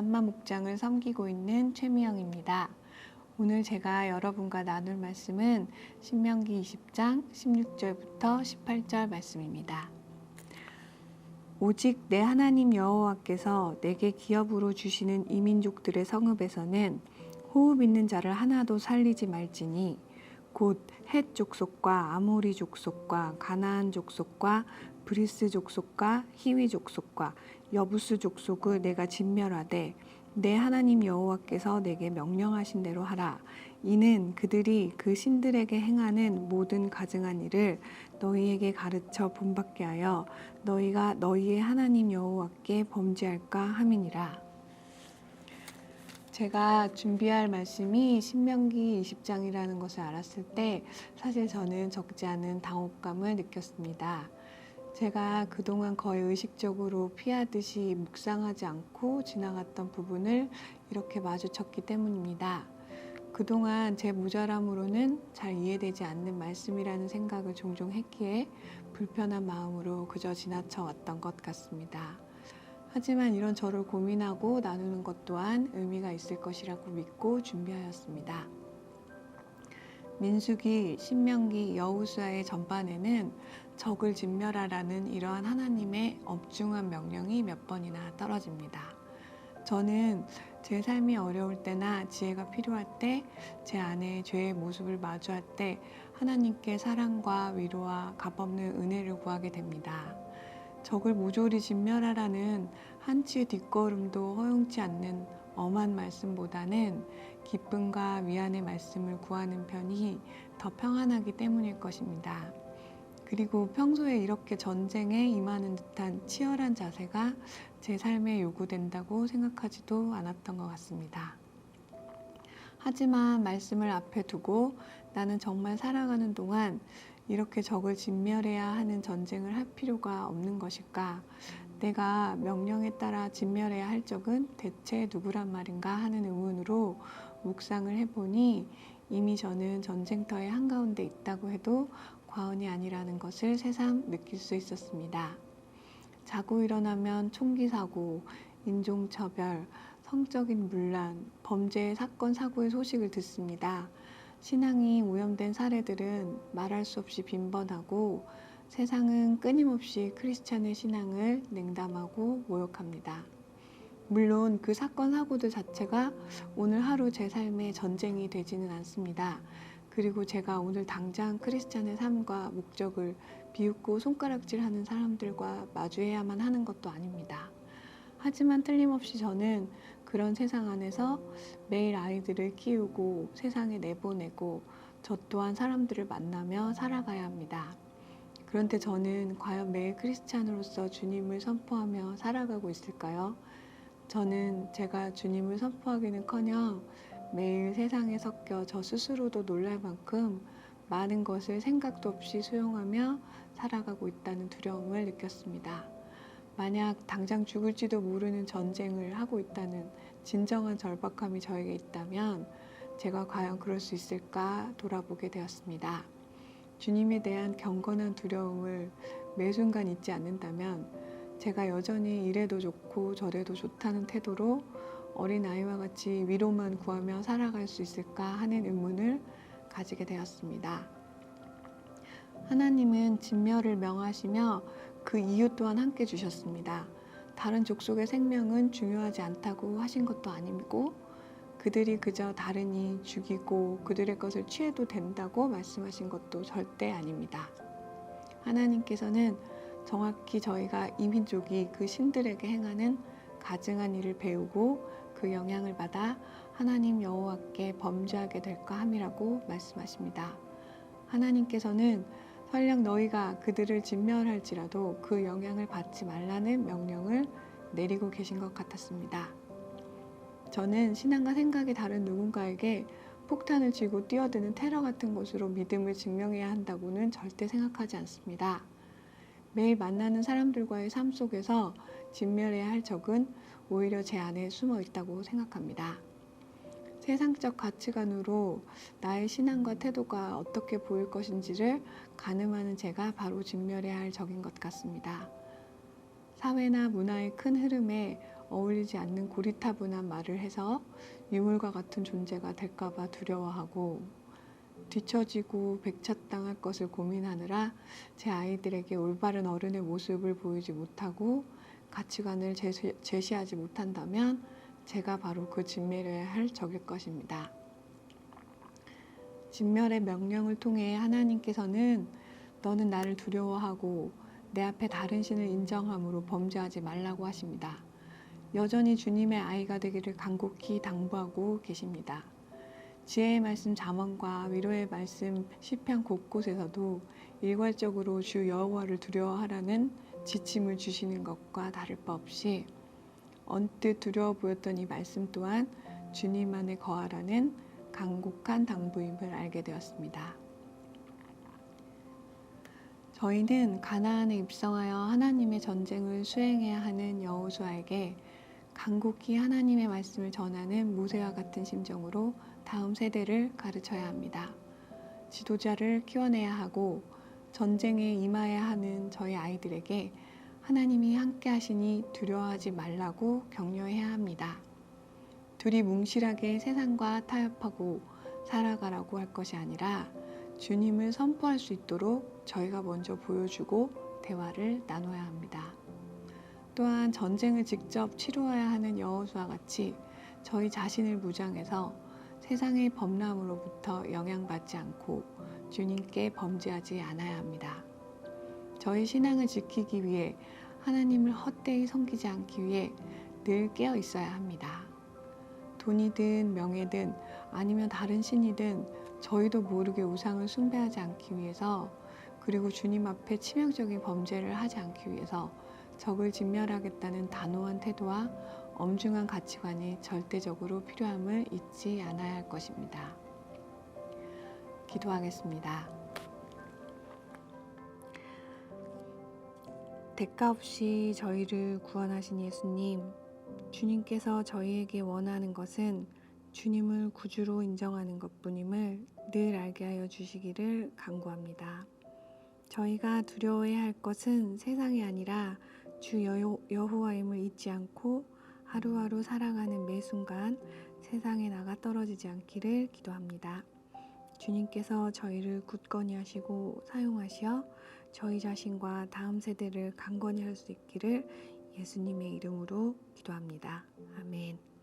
안마 목장을 섬기고 있는 최미영입니다. 오늘 제가 여러분과 나눌 말씀은 신명기 20장 16절부터 18절 말씀입니다. 오직 내 하나님 여호와께서 내게 기업으로 주시는 이민족들의 성읍에서는 호흡 있는 자를 하나도 살리지 말지니 곧 헷 족속과 아모리 족속과 가나안 족속과 브리스 족속과 히위 족속과 여부스 족속을 내가 진멸하되 내 하나님 여호와께서 내게 명령하신 대로 하라. 이는 그들이 그 신들에게 행하는 모든 가증한 일을 너희에게 가르쳐 본받게 하여 너희가 너희의 하나님 여호와께 범죄할까 함이니라. 제가 준비할 말씀이 신명기 20장이라는 것을 알았을 때 사실 저는 적지 않은 당혹감을 느꼈습니다. 제가 그동안 거의 의식적으로 피하듯이 묵상하지 않고 지나갔던 부분을 이렇게 마주쳤기 때문입니다. 그동안 제 모자람으로는 잘 이해되지 않는 말씀이라는 생각을 종종 했기에 불편한 마음으로 그저 지나쳐 왔던 것 같습니다. 하지만 이런 저를 고민하고 나누는 것 또한 의미가 있을 것이라고 믿고 준비하였습니다. 민수기, 신명기, 여호수아의 전반에는 적을 진멸하라는 이러한 하나님의 엄중한 명령이 몇 번이나 떨어집니다. 저는 제 삶이 어려울 때나 지혜가 필요할 때, 제 안에 죄의 모습을 마주할 때 하나님께 사랑과 위로와 값없는 은혜를 구하게 됩니다. 적을 모조리 진멸하라는 한치의 뒷걸음도 허용치 않는 엄한 말씀보다는 기쁨과 위안의 말씀을 구하는 편이 더 평안하기 때문일 것입니다. 그리고 평소에 이렇게 전쟁에 임하는 듯한 치열한 자세가 제 삶에 요구된다고 생각하지도 않았던 것 같습니다. 하지만 말씀을 앞에 두고 나는 정말 살아가는 동안 이렇게 적을 진멸해야 하는 전쟁을 할 필요가 없는 것일까? 내가 명령에 따라 진멸해야 할 적은 대체 누구란 말인가 하는 의문으로 묵상을 해보니 이미 저는 전쟁터의 한가운데 있다고 해도 과언이 아니라는 것을 새삼 느낄 수 있었습니다. 자고 일어나면 총기 사고, 인종차별, 성적인 문란, 범죄의 사건, 사고의 소식을 듣습니다. 신앙이 오염된 사례들은 말할 수 없이 빈번하고 세상은 끊임없이 크리스찬의 신앙을 냉담하고 모욕합니다. 물론 그 사건, 사고들 자체가 오늘 하루 제 삶의 전쟁이 되지는 않습니다. 그리고 제가 오늘 당장 크리스찬의 삶과 목적을 비웃고 손가락질하는 사람들과 마주해야만 하는 것도 아닙니다. 하지만 틀림없이 저는 그런 세상 안에서 매일 아이들을 키우고 세상에 내보내고 저 또한 사람들을 만나며 살아가야 합니다. 그런데 저는 과연 매일 크리스찬으로서 주님을 선포하며 살아가고 있을까요? 저는 제가 주님을 선포하기는커녕 매일 세상에 섞여 저 스스로도 놀랄 만큼 많은 것을 생각도 없이 수용하며 살아가고 있다는 두려움을 느꼈습니다. 만약 당장 죽을지도 모르는 전쟁을 하고 있다는 진정한 절박함이 저에게 있다면 제가 과연 그럴 수 있을까 돌아보게 되었습니다. 주님에 대한 경건한 두려움을 매 순간 잊지 않는다면 제가 여전히 이래도 좋고 저래도 좋다는 태도로 어린아이와 같이 위로만 구하며 살아갈 수 있을까 하는 의문을 가지게 되었습니다. 하나님은 진멸을 명하시며 그 이유 또한 함께 주셨습니다. 다른 족속의 생명은 중요하지 않다고 하신 것도 아니고 그들이 그저 다르니 죽이고 그들의 것을 취해도 된다고 말씀하신 것도 절대 아닙니다. 하나님께서는 정확히 저희가 이민족이 그 신들에게 행하는 가증한 일을 배우고 그 영향을 받아 하나님 여호와께 범죄하게 될까 함이라고 말씀하십니다. 하나님께서는 설령 너희가 그들을 진멸할지라도 그 영향을 받지 말라는 명령을 내리고 계신 것 같았습니다. 저는 신앙과 생각이 다른 누군가에게 폭탄을 쥐고 뛰어드는 테러 같은 것으로 믿음을 증명해야 한다고는 절대 생각하지 않습니다. 매일 만나는 사람들과의 삶 속에서 진멸해야 할 적은 오히려 제 안에 숨어 있다고 생각합니다. 세상적 가치관으로 나의 신앙과 태도가 어떻게 보일 것인지를 가늠하는 제가 바로 진멸해야 할 적인 것 같습니다. 사회나 문화의 큰 흐름에 어울리지 않는 고리타분한 말을 해서 유물과 같은 존재가 될까봐 두려워하고 뒤처지고 배척당할 것을 고민하느라 제 아이들에게 올바른 어른의 모습을 보이지 못하고 가치관을 제시하지 못한다면 제가 바로 그 진멸해야 할 적일 것입니다. 진멸의 명령을 통해 하나님께서는 너는 나를 두려워하고 내 앞에 다른 신을 인정함으로 범죄하지 말라고 하십니다. 여전히 주님의 아이가 되기를 간곡히 당부하고 계십니다. 지혜의 말씀 잠언과 위로의 말씀 시편 곳곳에서도 일괄적으로 주 여호와를 두려워하라는 지침을 주시는 것과 다를 바 없이 언뜻 두려워 보였던 이 말씀 또한 주님 안에 거하라는 간곡한 당부임을 알게 되었습니다. 저희는 가나안에 입성하여 하나님의 전쟁을 수행해야 하는 여호수아에게 간곡히 하나님의 말씀을 전하는 모세와 같은 심정으로 다음 세대를 가르쳐야 합니다. 지도자를 키워내야 하고 전쟁에 임해야 하는 저희 아이들에게 하나님이 함께 하시니 두려워하지 말라고 격려해야 합니다. 둘이 뭉실하게 세상과 타협하고 살아가라고 할 것이 아니라 주님을 선포할 수 있도록 저희가 먼저 보여주고 대화를 나눠야 합니다. 또한 전쟁을 직접 치루어야 하는 여호수아와 같이 저희 자신을 무장해서 세상의 범람으로부터 영향받지 않고 주님께 범죄하지 않아야 합니다. 저희 신앙을 지키기 위해 하나님을 헛되이 섬기지 않기 위해 늘 깨어 있어야 합니다. 돈이든 명예든 아니면 다른 신이든 저희도 모르게 우상을 숭배하지 않기 위해서 그리고 주님 앞에 치명적인 범죄를 하지 않기 위해서 적을 진멸하겠다는 단호한 태도와 엄중한 가치관이 절대적으로 필요함을 잊지 않아야 할 것입니다. 기도하겠습니다. 대가 없이 저희를 구원하신 예수님, 주님께서 저희에게 원하는 것은 주님을 구주로 인정하는 것뿐임을 늘 알게 하여 주시기를 간구합니다. 저희가 두려워해야 할 것은 세상이 아니라 주 여호와임을 잊지 않고 하루하루 살아가는 매 순간 세상에 나가 떨어지지 않기를 기도합니다. 주님께서 저희를 굳건히 하시고 사용하시어 저희 자신과 다음 세대를 강건히 할 수 있기를 예수님의 이름으로 기도합니다. 아멘.